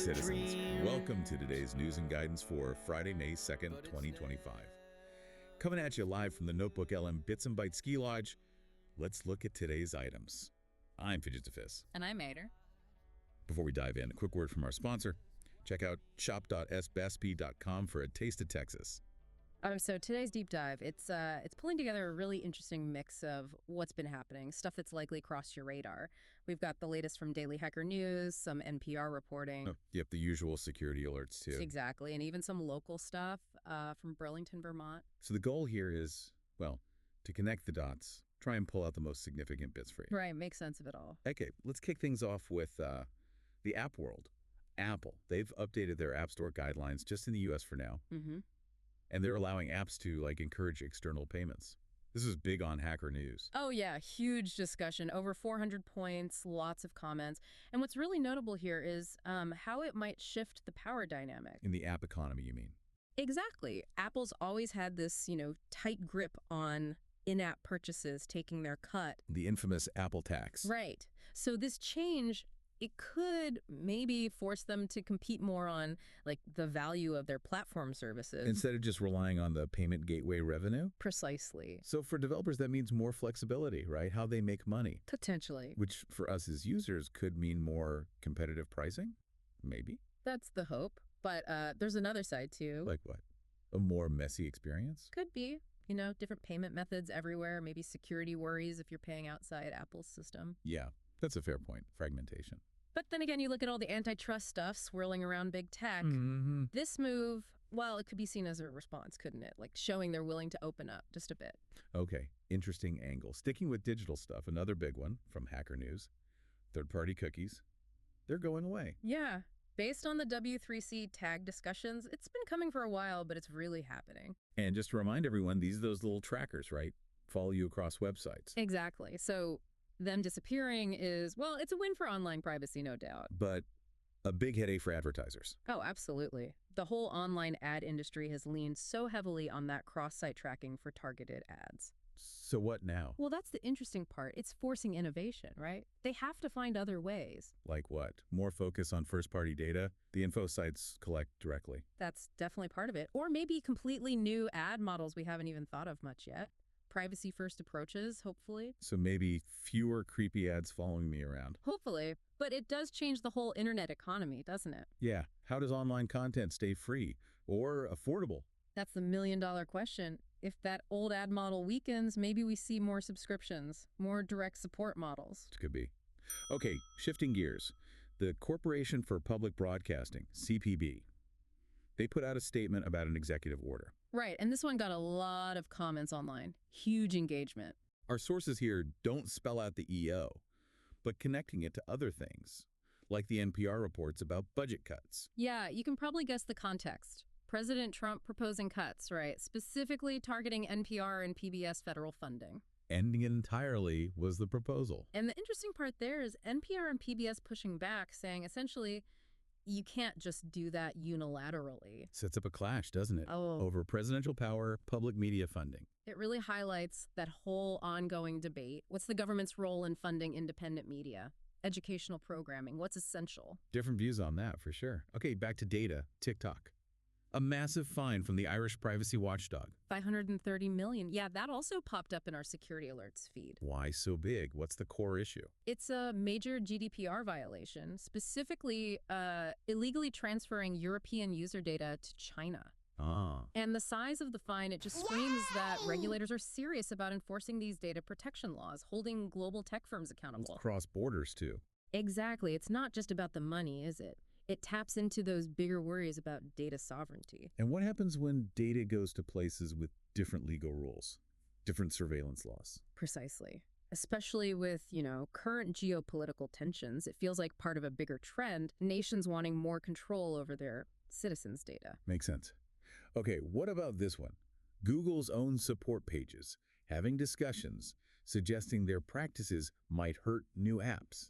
citizens. Welcome to today's news and guidance for Friday, May 2nd, 2025. Coming at you live from the Notebook LM Bits and Bytes Ski Lodge, let's look at today's items. I'm Fidget2Fizz. And I'm Mater. Before we dive in, a quick word from our sponsor. Check out shop.sbasp.com for a taste of Texas. So today's deep dive, it's pulling together a really interesting mix of what's been happening, stuff that's likely crossed your radar. We've got the latest from Daily Hacker News, some NPR reporting. Oh, yep, the usual security alerts too. Exactly, and even some local stuff from Burlington, Vermont. So the goal here is, well, to connect the dots, try and pull out the most significant bits for you. Right, make sense of it all. Okay, let's kick things off with the app world. Apple, they've updated their App Store guidelines just in the U.S. for now. Mm-hmm. And they're allowing apps to encourage external payments. This is big on Hacker News. Oh yeah, huge discussion, over 400 points, lots of comments. And what's really notable here is how it might shift the power dynamic. In the app economy, you mean? Exactly. Apple's always had this, tight grip on in-app purchases taking their cut. The infamous Apple tax. Right. So this change, it could maybe force them to compete more on the value of their platform services. Instead of just relying on the payment gateway revenue? Precisely. So for developers, that means more flexibility, right? How they make money. Potentially. Which for us as users could mean more competitive pricing? Maybe. That's the hope. But there's another side too. Like what? A more messy experience? Could be. Different payment methods everywhere, maybe security worries if you're paying outside Apple's system. Yeah, that's a fair point. Fragmentation. But then again, you look at all the antitrust stuff swirling around big tech. Mm-hmm. This move, well, it could be seen as a response, couldn't it? Showing they're willing to open up just a bit. Okay, interesting angle. Sticking with digital stuff, another big one from Hacker News. Third-party cookies. They're going away. Yeah. Based on the W3C tag discussions, it's been coming for a while, but it's really happening. And just to remind everyone, these are those little trackers, right? Follow you across websites. Exactly. So them disappearing is, well, it's a win for online privacy, no doubt. But a big headache for advertisers. Oh, absolutely. The whole online ad industry has leaned so heavily on that cross-site tracking for targeted ads. So what now? Well, that's the interesting part. It's forcing innovation, right? They have to find other ways. Like what? More focus on first-party data the info sites collect directly. That's definitely part of it. Or maybe completely new ad models we haven't even thought of much yet. Privacy-first approaches, hopefully. So maybe fewer creepy ads following me around. Hopefully. But it does change the whole internet economy, doesn't it? Yeah. How does online content stay free or affordable? That's the million-dollar question. If that old ad model weakens, maybe we see more subscriptions, more direct support models. It could be. Okay, shifting gears. The Corporation for Public Broadcasting, CPB, they put out a statement about an executive order. Right, and this one got a lot of comments online. Huge engagement. Our sources here don't spell out the EO, but connecting it to other things, like the NPR reports about budget cuts. Yeah, you can probably guess the context. President Trump proposing cuts, right? Specifically targeting NPR and PBS federal funding. Ending it entirely was the proposal. And the interesting part there is NPR and PBS pushing back, saying essentially, you can't just do that unilaterally. Sets up a clash, doesn't it? Oh. Over presidential power, public media funding. It really highlights that whole ongoing debate. What's the government's role in funding independent media? Educational programming, what's essential? Different views on that, for sure. Okay, back to data, TikTok. A massive fine from the Irish privacy watchdog. 530 million. Yeah, that also popped up in our security alerts feed. Why so big? What's the core issue? It's a major GDPR violation, specifically illegally transferring European user data to China. Ah. And the size of the fine, it just screams that regulators are serious about enforcing these data protection laws, holding global tech firms accountable. Cross borders, too. Exactly. It's not just about the money, is it? It taps into those bigger worries about data sovereignty. And what happens when data goes to places with different legal rules, different surveillance laws? Precisely. Especially with, current geopolitical tensions, it feels like part of a bigger trend, nations wanting more control over their citizens' data. Makes sense. Okay, what about this one? Google's own support pages having discussions suggesting their practices might hurt new apps.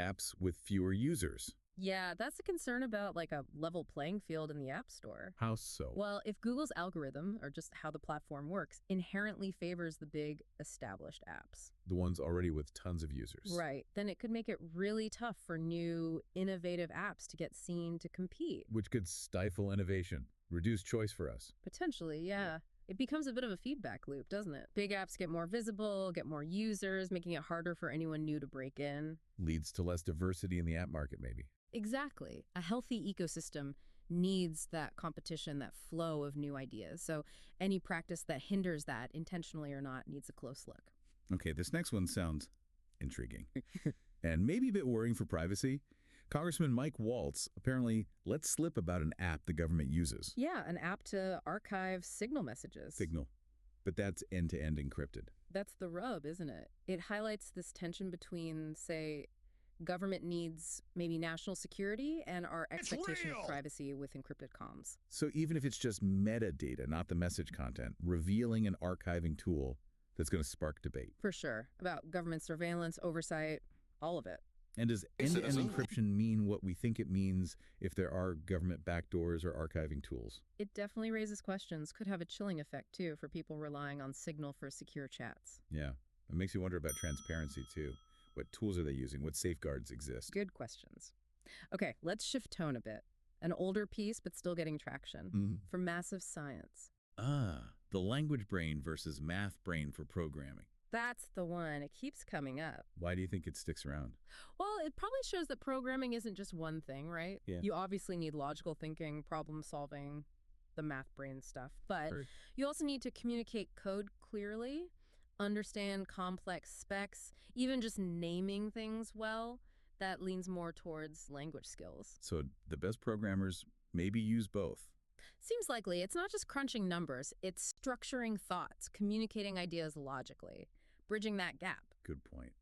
Apps with fewer users. Yeah, that's a concern about like a level playing field in the App Store. How so? Well, if Google's algorithm, or just how the platform works, inherently favors the big established apps, The ones already with tons of users. right, then it could make it really tough for new, innovative apps to get seen to compete. Which could stifle innovation, reduce choice for us. Potentially, yeah. It becomes a bit of a feedback loop, doesn't it? Big apps get more visible, get more users, making it harder for anyone new to break in. Leads to less diversity in the app market, maybe. Exactly. A healthy ecosystem needs that competition, that flow of new ideas. So any practice that hinders that, intentionally or not, needs a close look. Okay, this next one sounds intriguing and maybe a bit worrying for privacy. Congressman Mike Waltz apparently let slip about an app the government uses. Yeah, an app to archive signal messages. Signal. But that's end-to-end encrypted. That's the rub, isn't it? It highlights this tension between, say, government needs maybe national security and our expectation of privacy with encrypted comms. So even if it's just metadata, not the message content, revealing an archiving tool that's going to spark debate. For sure. About government surveillance, oversight, all of it. And does end-to-end encryption mean what we think it means if there are government backdoors or archiving tools? It definitely raises questions. Could have a chilling effect, too, for people relying on Signal for secure chats. Yeah. It makes you wonder about transparency, too. What tools are they using? What safeguards exist? Good questions. Okay, let's shift tone a bit. An older piece, but still getting traction. For massive science. The language brain versus math brain for programming. That's the one. It keeps coming up. Why do you think it sticks around? Well, it probably shows that programming isn't just one thing, right? Yeah. You obviously need logical thinking, problem solving, the math brain stuff. But you also need to communicate code clearly, understand complex specs, even just naming things well. That leans more towards language skills. So the best programmers maybe use both. Seems likely. It's not just crunching numbers. It's structuring thoughts, communicating ideas logically, bridging that gap. Good point.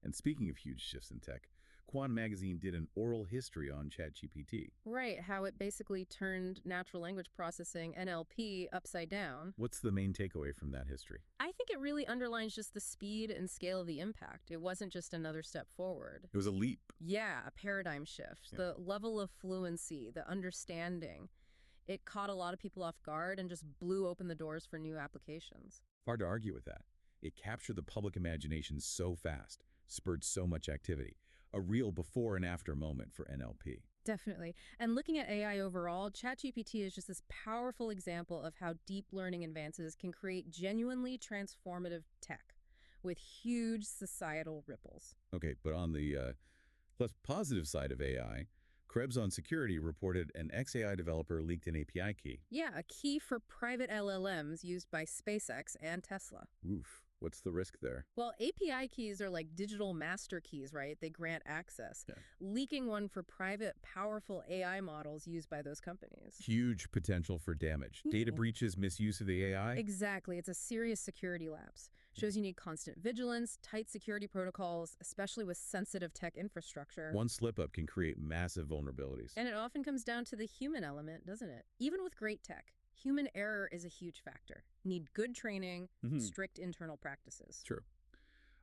And speaking of huge shifts in tech, Quant Magazine did an oral history on ChatGPT. Right, how it basically turned natural language processing, NLP, upside down. What's the main takeaway from that history? I think it really underlines just the speed and scale of the impact. It wasn't just another step forward. It was a leap. Yeah, a paradigm shift. Yeah. The level of fluency, the understanding. It caught a lot of people off guard and just blew open the doors for new applications. Hard to argue with that. It captured the public imagination so fast, spurred so much activity. A real before and after moment for NLP. Definitely. And looking at AI overall, ChatGPT is just this powerful example of how deep learning advances can create genuinely transformative tech with huge societal ripples. Okay, but on the less positive side of AI, Krebs on Security reported an XAI developer leaked an API key. Yeah, a key for private LLMs used by SpaceX and Tesla. Oof, what's the risk there? Well, API keys are like digital master keys, right? They grant access. Yeah. Leaking one for private, powerful AI models used by those companies. Huge potential for damage. Data breaches, misuse of the AI? Exactly. It's a serious security lapse. Shows you need constant vigilance, tight security protocols, especially with sensitive tech infrastructure. One slip-up can create massive vulnerabilities. And it often comes down to the human element, doesn't it? Even with great tech, human error is a huge factor. Need good training, strict internal practices. True.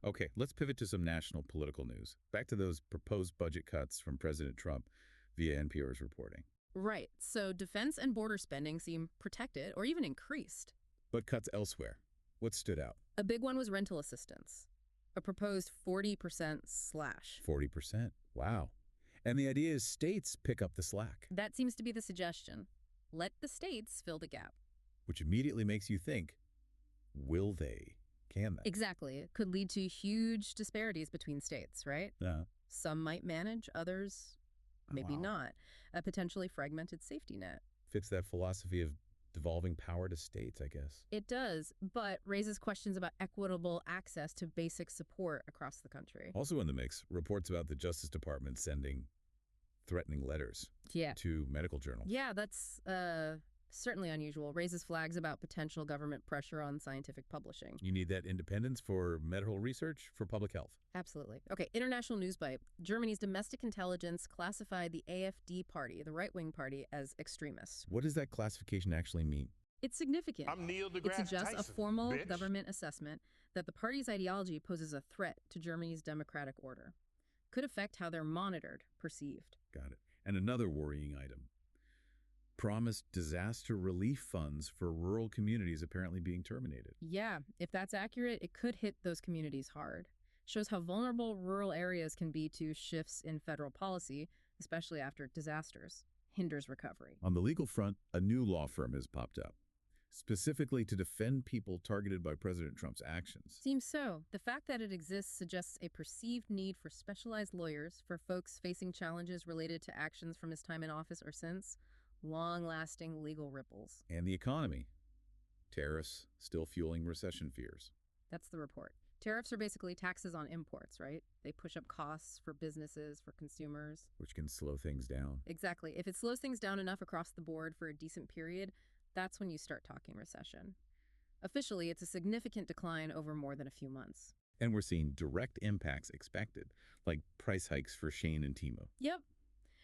Okay, let's pivot to some national political news. Back to those proposed budget cuts from President Trump via NPR's reporting. Right. So defense and border spending seem protected or even increased. But cuts elsewhere. What stood out? A big one was rental assistance. A proposed 40% slash. 40%. Wow. And the idea is states pick up the slack. That seems to be the suggestion. Let the states fill the gap. Which immediately makes you think, will they? Can they? Exactly. It could lead to huge disparities between states, right? Yeah. Some might manage, others maybe not. A potentially fragmented safety net. Fits that philosophy of devolving power to states, I guess. It does, but raises questions about equitable access to basic support across the country. Also in the mix, reports about the Justice Department sending threatening letters to medical journals. Yeah, that's certainly unusual. Raises flags about potential government pressure on scientific publishing. You need that independence for medical research, for public health. Absolutely. Okay, international news bite. Germany's domestic intelligence classified the AfD party, the right-wing party, as extremists. What does that classification actually mean? It's significant. I'm Neil deGrasse It suggests Tyson, a formal bitch. government assessment that the party's ideology poses a threat to Germany's democratic order. Could affect how they're monitored, perceived. Got it. And another worrying item. Promised disaster relief funds for rural communities apparently being terminated. Yeah, if that's accurate, it could hit those communities hard. Shows how vulnerable rural areas can be to shifts in federal policy, especially after disasters. Hinders recovery. On the legal front, a new law firm has popped up, specifically to defend people targeted by President Trump's actions. Seems so. The fact that it exists suggests a perceived need for specialized lawyers for folks facing challenges related to actions from his time in office or since. Long-lasting legal ripples. And the economy. Tariffs still fueling recession fears. That's the report. Tariffs are basically taxes on imports, right? They push up costs for businesses, for consumers. Which can slow things down. Exactly. If it slows things down enough across the board for a decent period, that's when you start talking recession. Officially, it's a significant decline over more than a few months. And we're seeing direct impacts expected, like price hikes for Shane and Timo. Yep.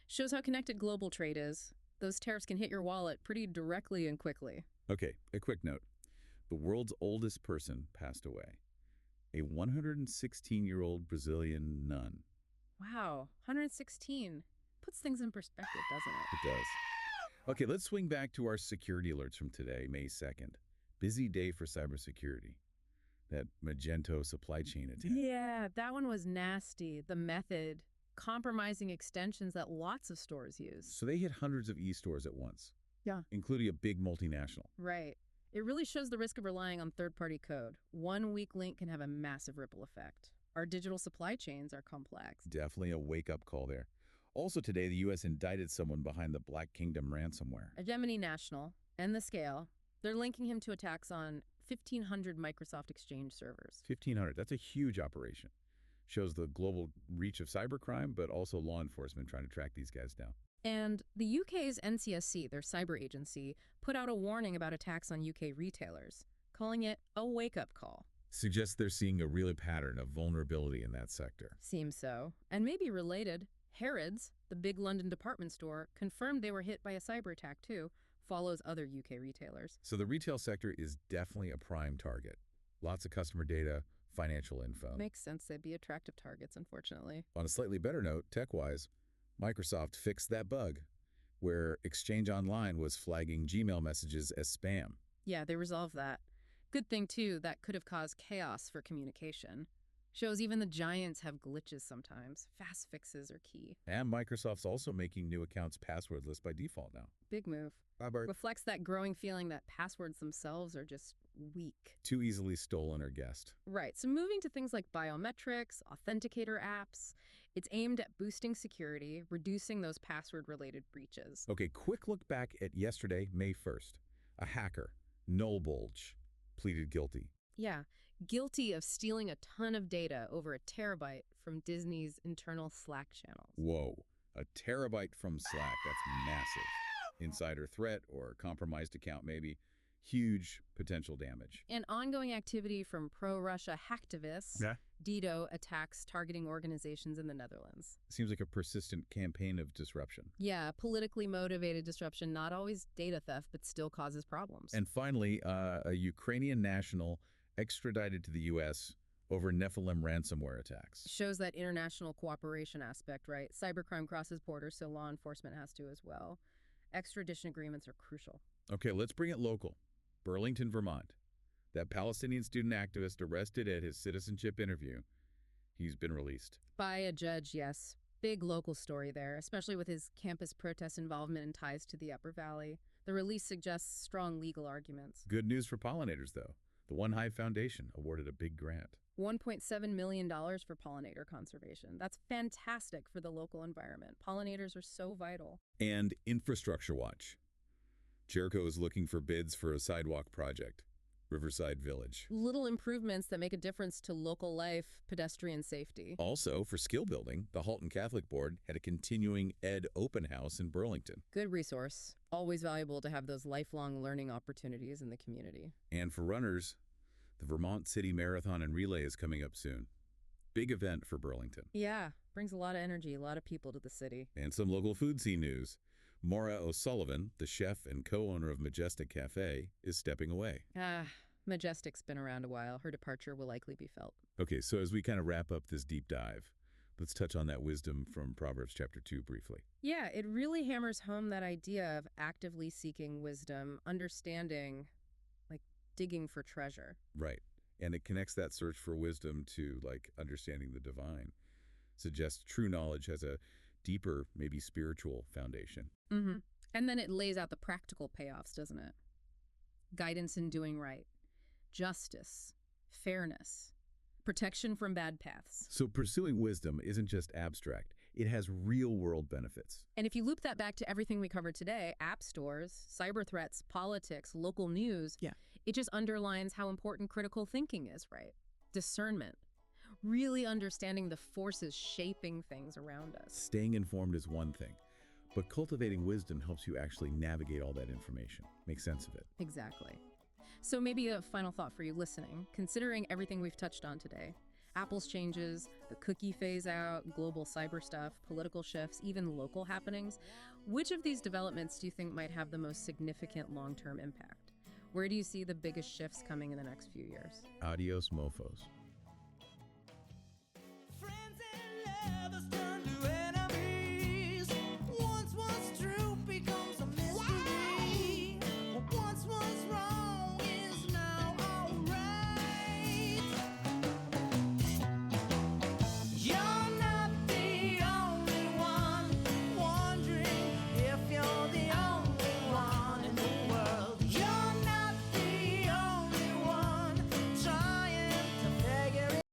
Shows how connected global trade is. Those tariffs can hit your wallet pretty directly and quickly. Okay, a quick note. The world's oldest person passed away. A 116-year-old Brazilian nun. Wow, 116. Puts things in perspective, doesn't it? It does. Okay, let's swing back to our security alerts from today, May 2nd. Busy day for cybersecurity. That Magento supply chain attack. Yeah, that one was nasty. The method, compromising extensions that lots of stores use. So they hit hundreds of e-stores at once. Yeah. Including a big multinational. Right. It really shows the risk of relying on third-party code. One weak link can have a massive ripple effect. Our digital supply chains are complex. Definitely a wake-up call there. Also today, the U.S. indicted someone behind the Black Kingdom ransomware. A Gemini National and the Scale, they're linking him to attacks on 1,500 Microsoft Exchange servers. 1,500. That's a huge operation. Shows the global reach of cybercrime, but also law enforcement trying to track these guys down. And the UK's NCSC, their cyber agency, put out a warning about attacks on UK retailers, calling it a wake-up call. Suggests they're seeing a real pattern of vulnerability in that sector. Seems so. And maybe related, Harrods, the big London department store, confirmed they were hit by a cyber attack too, follows other UK retailers. So the retail sector is definitely a prime target. Lots of customer data, financial info. Makes sense they'd be attractive targets, unfortunately. On a slightly better note, tech-wise, Microsoft fixed that bug where Exchange Online was flagging Gmail messages as spam. Yeah, they resolved that. Good thing, too, that could have caused chaos for communication. Shows even the giants have glitches sometimes. Fast fixes are key. And Microsoft's also making new accounts passwordless by default now. Big move. Reflects that growing feeling that passwords themselves are just weak. Too easily stolen or guessed. Right. So moving to things like biometrics, authenticator apps, it's aimed at boosting security, reducing those password-related breaches. Okay, quick look back at yesterday, May 1st. A hacker, Noel Bulge, pleaded guilty. Yeah, guilty of stealing a ton of data, over a terabyte, from Disney's internal Slack channels. Whoa, a terabyte from Slack, that's massive. Insider threat or compromised account maybe. Huge potential damage. And ongoing activity from pro-Russia hacktivists. Yeah. DDoS attacks targeting organizations in the Netherlands. Seems like a persistent campaign of disruption. Yeah, politically motivated disruption, not always data theft, but still causes problems. And finally, a Ukrainian national extradited to the U.S. over Nephilim ransomware attacks. Shows that international cooperation aspect, right? Cybercrime crosses borders, so law enforcement has to as well. Extradition agreements are crucial. Okay, let's bring it local. Burlington, Vermont. That Palestinian student activist arrested at his citizenship interview. He's been released. By a judge, yes. Big local story there, especially with his campus protest involvement and ties to the Upper Valley. The release suggests strong legal arguments. Good news for pollinators, though. The One Hive Foundation awarded a big grant. $1.7 million for pollinator conservation. That's fantastic for the local environment. Pollinators are so vital. And Infrastructure Watch. Jericho is looking for bids for a sidewalk project. Riverside Village. Little improvements that make a difference to local life, pedestrian safety. Also, for skill building, the Halton Catholic Board had a continuing Ed open house in Burlington. Good resource. Always valuable to have those lifelong learning opportunities in the community. And for runners, the Vermont City Marathon and Relay is coming up soon. Big event for Burlington. Yeah, brings a lot of energy, a lot of people to the city. And some local food scene news. Maura O'Sullivan, the chef and co-owner of Majestic Cafe, is stepping away. Majestic's been around a while. Her departure will likely be felt. Okay, so as we kind of wrap up this deep dive, Let's touch on that wisdom from Proverbs Chapter 2 briefly. Yeah, it really hammers home that idea of actively seeking wisdom, understanding, like digging for treasure. Right. And it connects that search for wisdom to, like, understanding the divine. Suggests true knowledge has a deeper, maybe spiritual foundation. Mm-hmm. And then it lays out the practical payoffs, doesn't it? Guidance in doing right, justice, fairness, protection from bad paths. So pursuing wisdom isn't just abstract. It has real-world benefits. And if you loop that back to everything we covered today, app stores, cyber threats, politics, local news, it just underlines how important critical thinking is, right? Discernment. Really understanding the forces shaping things around us. Staying informed is one thing, but cultivating wisdom helps you actually navigate all that information, make sense of it. Exactly. So maybe a final thought for you listening, considering everything we've touched on today. Apple's changes, the cookie phase out, global cyber stuff, political shifts, even local happenings. Which of these developments do you think might have the most significant long-term impact? Where do you see the biggest shifts coming in the next few years? Adios, mofos. Friends and lovers turn